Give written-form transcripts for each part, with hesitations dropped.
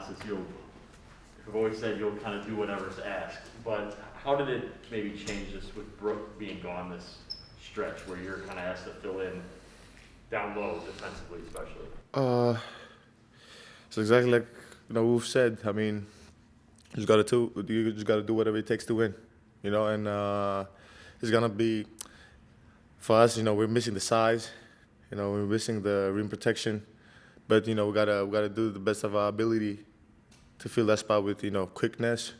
Thanasis, you've always said you'll kind of do whatever's asked, but how did it maybe change this with Brook being gone this stretch where you're kind of asked to fill in down low defensively especially? It's exactly like we've said. I mean, you just gotta do whatever it takes to win, and it's gonna be for us. We're missing the size, we're missing the rim protection, but we gotta do the best of our ability to fill that spot with quickness,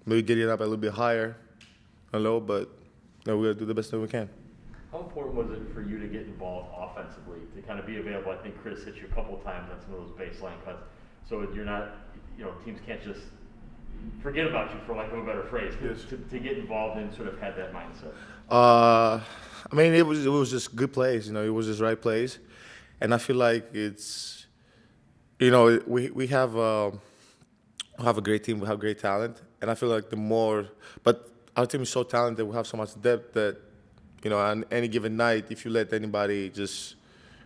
maybe getting up a little bit higher and low, but we gotta do the best that we can. How important was it for you to get involved offensively, to kind of be available? I think Chris hit you a couple of times on some of those baseline cuts. So you're not, teams can't just forget about you, for lack of a better phrase, Yes. to get involved and sort of have that mindset. I mean, it was just good plays. It was just right plays, and I feel like it's, we have a great team. We have great talent, and I feel like but our team is so talented. We have so much depth that, on any given night, if you let anybody just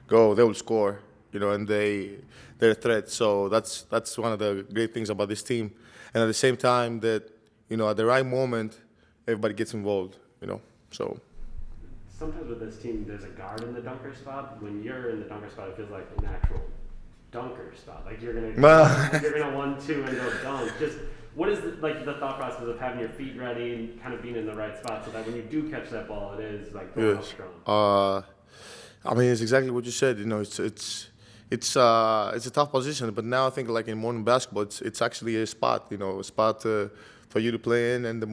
go, they will score. And they're a threat. So that's one of the great things about this team. And at the same time, that at the right moment, everybody gets involved. So. Sometimes with this team, there's a guard in the dunker spot. When you're in the dunker spot, it feels like an actual dunker spot. Like you're gonna 1-2 and go dunk. Just what is the thought process of having your feet ready and kind of being in the right spot so that when you do catch that ball, it is like going out strong. I mean, it's exactly what you said. It's a tough position, but now I think like in modern basketball, it's actually a spot. A spot for you to play in, and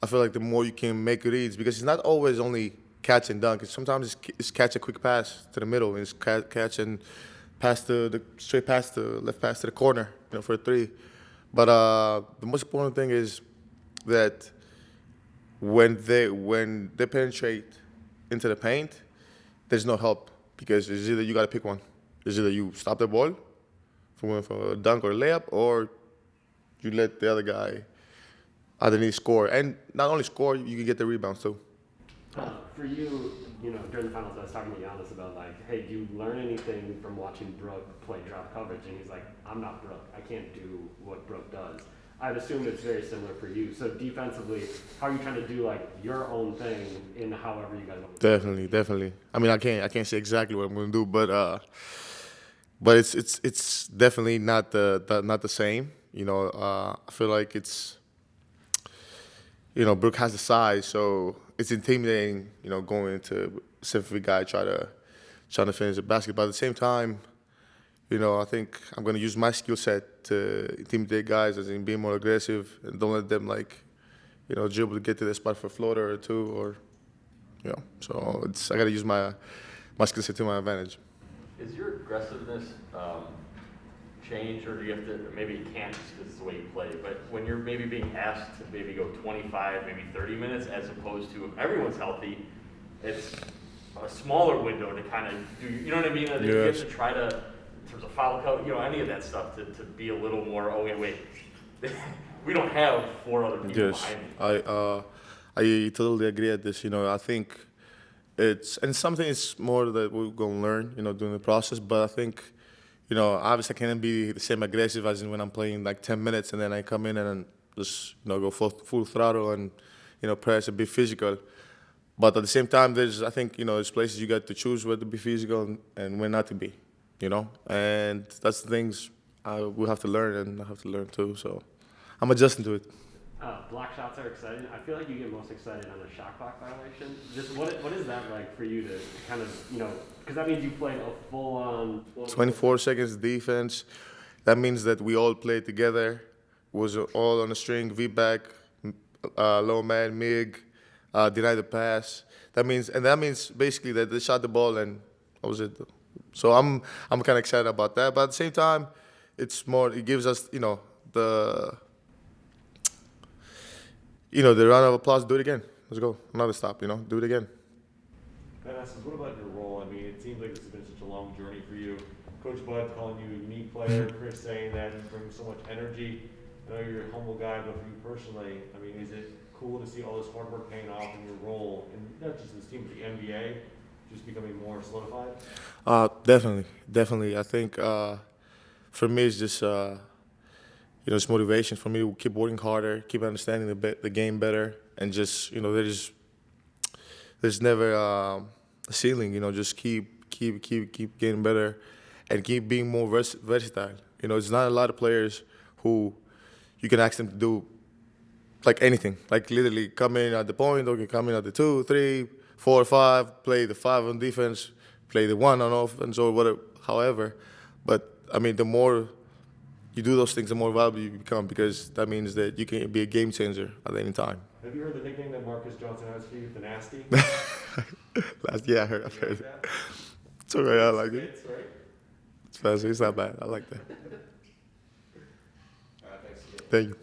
I feel like the more you can make reads, because it's not always only catch and dunk. Sometimes it's catch a quick pass to the middle, and it's catch and pass the straight pass to left pass to the corner, for a three. But the most important thing is that when they penetrate into the paint, there's no help, because it's either you got to pick one. It's either you stop the ball from a dunk or a layup, or you let the other guy underneath score. And not only score, you can get the rebounds too. For you, during the finals, I was talking to Giannis about hey, do you learn anything from watching Brook play drop coverage? And he's like, I'm not Brook. I can't do what Brook does. I'd assume it's very similar for you. So defensively, how are you trying to do your own thing in however you guys want to do? Definitely. I mean, I can't say exactly what I'm going to do, but it's definitely not the same. I feel like it's, Brook has the size, so it's intimidating. Going into 7-foot guy trying to finish the basket. But at the same time, I think I'm going to use my skill set to intimidate guys, as in being more aggressive, and don't let them dribble to get to the spot for a floater or two, or So I got to use my skill set to my advantage. Is your aggressiveness change, or do you have to, maybe you can't just because it's the way you play, but when you're maybe being asked to maybe go 25, maybe 30 minutes, as opposed to if everyone's healthy, it's a smaller window to kind of do, you know what I mean? Yes. You have to try to, in terms of foul code, any of that stuff, to be a little more, wait, we don't have 4 other people behind me. I totally agree at this. I think it's something it's more that we're going to learn, during the process, but I think, obviously I can't be the same aggressive as in when I'm playing 10 minutes and then I come in and just, go full throttle and, press and be physical. But at the same time, I think, there's places you got to choose where to be physical and when not to be, and that's the things we have to learn, and I have to learn too. So I'm adjusting to it. Block shots are exciting. I feel like you get most excited on a shot clock violation. Just what is that like for you to kind of, because that means you played a full-on 24 seconds defense. That means that we all played together. Was all on a string, V-back, low man, MIG, deny the pass. That means basically that they shot the ball and that was it. So I'm kind of excited about that. But at the same time, it gives us, the round of applause. Do it again. Let's go. Another stop. Do it again. Thanasis, what about your role? I mean, it seems like this has been such a long journey for you. Coach Bud calling you a unique player, Chris saying that you bring so much energy. I know you're a humble guy, but for you personally, I mean, is it cool to see all this hard work paying off in your role, and not just this team, but the NBA, just becoming more solidified? Definitely. I think for me, it's just it's motivation for me to keep working harder, keep understanding the game better, and just there's never a ceiling. Just keep getting better, and keep being more versatile. It's not a lot of players who you can ask them to do like anything, like literally come in at the point, or you can come in at the 2, 3, 4, 5, play the 5 on defense, play the 1 on offense, or whatever. However, but I mean, the more you do those things, the more valuable you become, because that means that you can be a game changer at any time. Have you heard the nickname that Marcus Johnson has for you, the Nasty? Yeah, I've heard it. That? It's okay, I like it. It's right. It's fancy, it's not bad. I like that. Thanks again. Thank you.